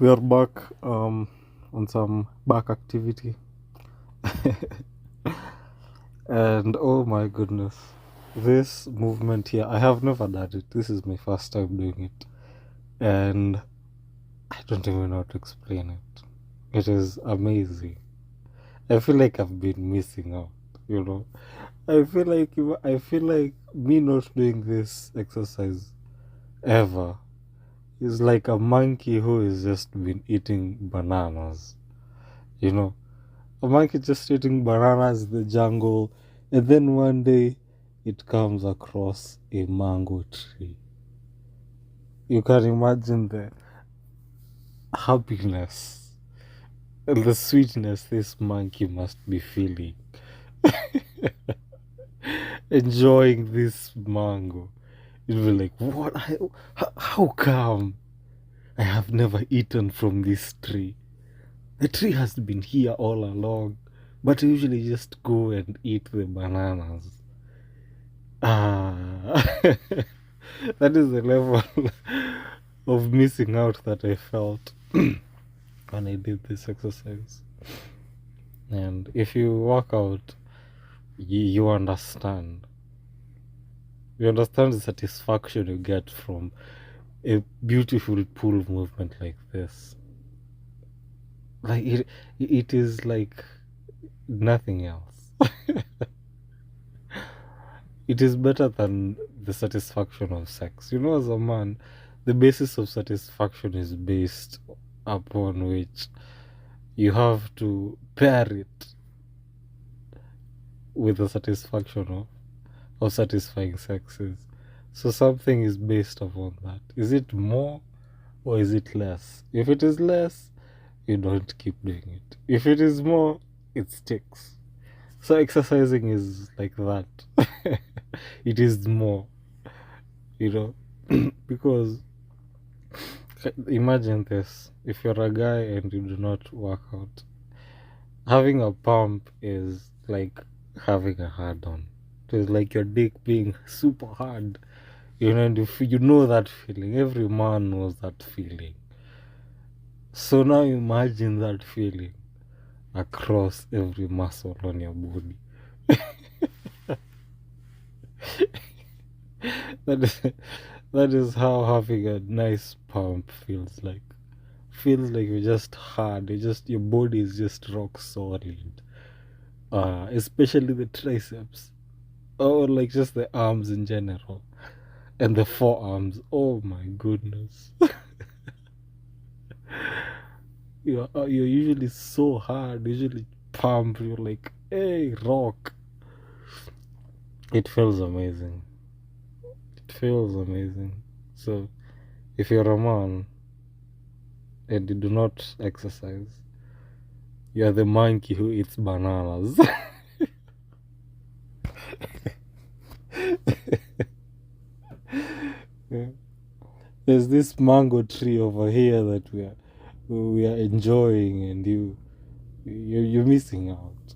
We are back on some back activity, and oh my goodness, this movement here, I have never done it. This is my first time doing it, and I don't even know how to explain it. It is amazing. I feel like I've been missing out, you know. I feel like me not doing this exercise ever is like a monkey who has just been eating bananas, you know. A monkey just eating bananas in the jungle, and then one day it comes across a mango tree. You can imagine the happiness and the sweetness this monkey must be feeling, enjoying this mango. It'll be like, what? How come I have never eaten from this tree? The tree has been here all along, but I usually just go and eat the bananas. Ah, that is the level of missing out that I felt when I did this exercise. And if you work out, you understand. You understand the satisfaction you get from a beautiful pull movement like this. Like it is like nothing else. It is better than the satisfaction of sex. You know, as a man, the basis of satisfaction is based upon which you have to pair it with the satisfaction of satisfying sexes. So something is based upon that. Is it more or is it less? If it is less, you don't keep doing it. If it is more, it sticks. So exercising is like that. It is more, you know, because imagine this: if you're a guy and you do not work out, having a pump is like having a hard on. It is like your dick being super hard. You know, and if you know that feeling, every man knows that feeling. So now imagine that feeling across every muscle on your body. That is, that is how having a nice pump feels like. Feels like you're just hard. Your body is just rock solid. Especially the triceps, or like just the arms in general, and the forearms. Oh my goodness, you're usually so hard. Usually pump. You're like, hey, rock. It feels amazing. It feels amazing. So if you're a man and you do not exercise, you're the monkey who eats bananas. Yeah. There's this mango tree over here that we are enjoying, and you're missing out.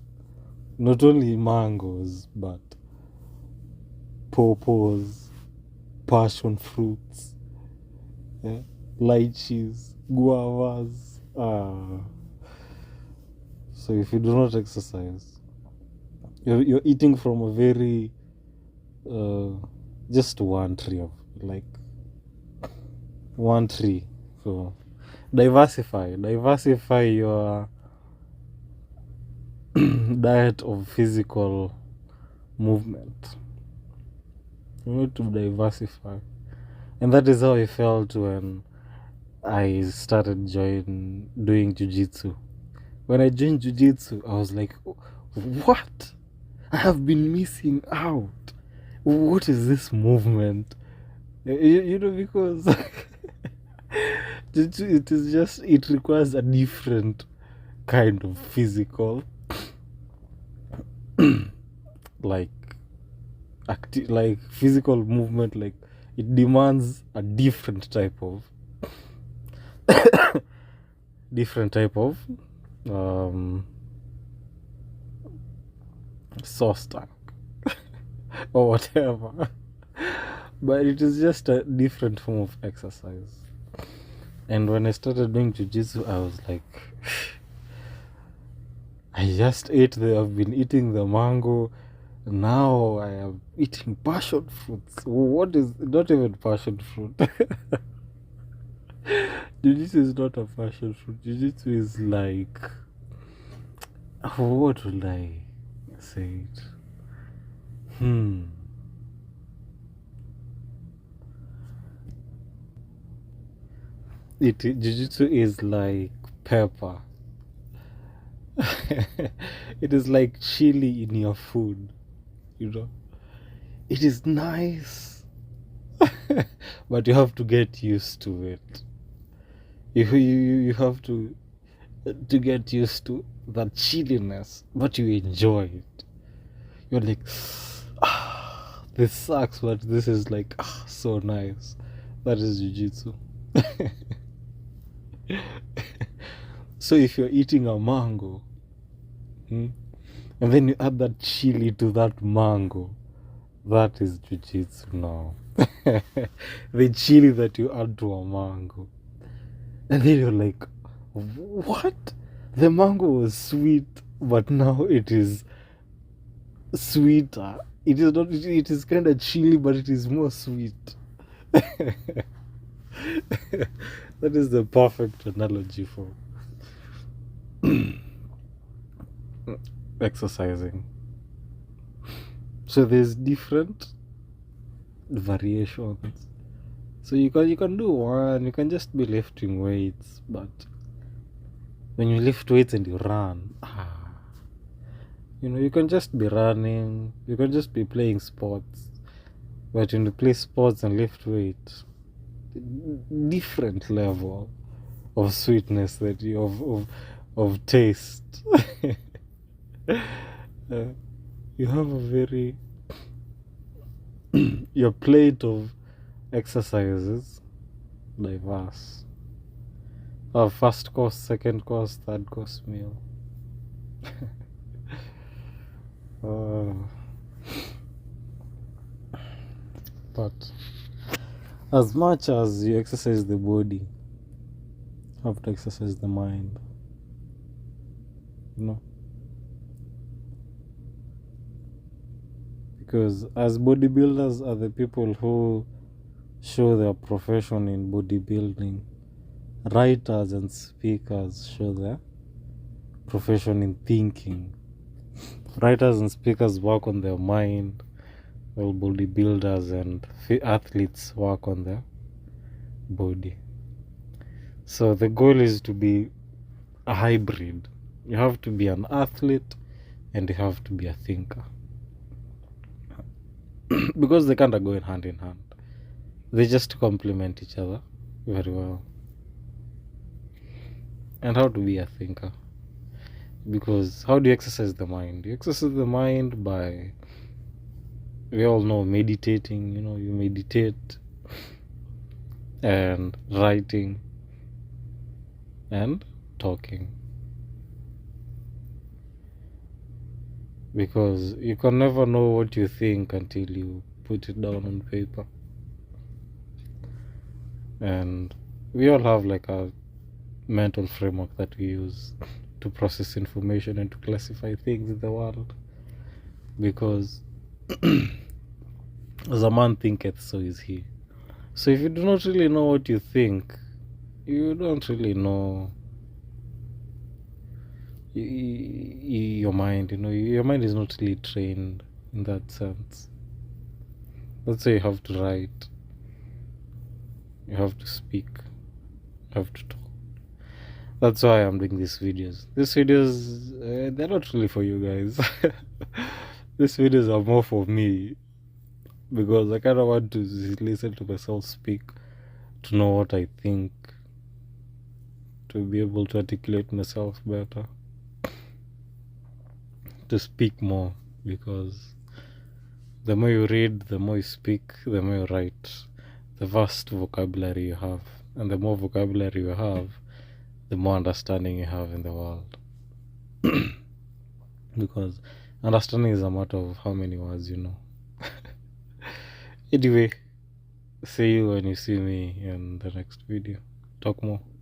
Not only mangoes, but pawpaws, passion fruits, yeah, lychees, guavas. So if you do not exercise, you're eating from a very uh, just one tree of like one tree. So diversify your diet of physical movement. You need to diversify, and that is how I felt when I started doing jujitsu. When I joined jujitsu, I was like, "What? I have been missing out. What is this movement?" You know, because it is just it requires a different kind of physical like like physical movement. Like it demands a different type of um sauce tank or whatever. But it is just a different form of exercise, And when I started doing jujitsu, I was like, I just I've been eating the mango. Now I am eating passion fruits. What is not even passion fruit? Jiu-jitsu is not a passion fruit. Jiu-jitsu is like, what will I say it? Jiu-jitsu is like pepper. It is like chili in your food, you know. It is nice, but you have to get used to it. You have to get used to that chilliness, but you enjoy it. You're like, this sucks, but this is like so nice. That is jiu-jitsu. So if you're eating a mango, and then you add that chili to that mango, that is jiu-jitsu now. The chili that you add to a mango. And then you're like, what? The mango was sweet, but now it is sweeter. It is not. It is kind of chili, but it is more sweet. That is the perfect analogy for exercising. So there's different variations. So you can do one. You can just be lifting weights, but when you lift weights and you run, you can just be running. You can just be playing sports. But when you play sports and lift weights, different level of sweetness that of taste. You have a very your plate of exercises diverse. A first course, second course, third course meal. But as much as you exercise the body, you have to exercise the mind. Because as bodybuilders are the people who show their profession in bodybuilding, writers and speakers show their profession in thinking. Writers and speakers work on their mind, while bodybuilders and athletes work on their body. So the goal is to be a hybrid. You have to be an athlete and you have to be a thinker. Because they can't go hand in hand. They just complement each other very well. And how to be a thinker? Because how do you exercise the mind? You exercise the mind by, we all know, meditating. You meditate and writing and talking. Because you can never know what you think until you put it down on paper. And we all have like a mental framework that we use to process information and to classify things in the world. Because as a man thinketh, so is he. So if you do not really know what you think, you don't really know your mind. Your mind is not really trained in that sense. That's why you have to write, you have to speak, you have to talk. That's why I'm doing these videos. These videos, they're not really for you guys. These videos are more for me, because I kind of want to listen to myself speak, to know what I think, to be able to articulate myself better, to speak more. Because the more you read, the more you speak, the more you write, the vast vocabulary you have. And the more vocabulary you have, the more understanding you have in the world. Because understanding is a matter of how many words you know. Anyway, see you when you see me in the next video. talk more.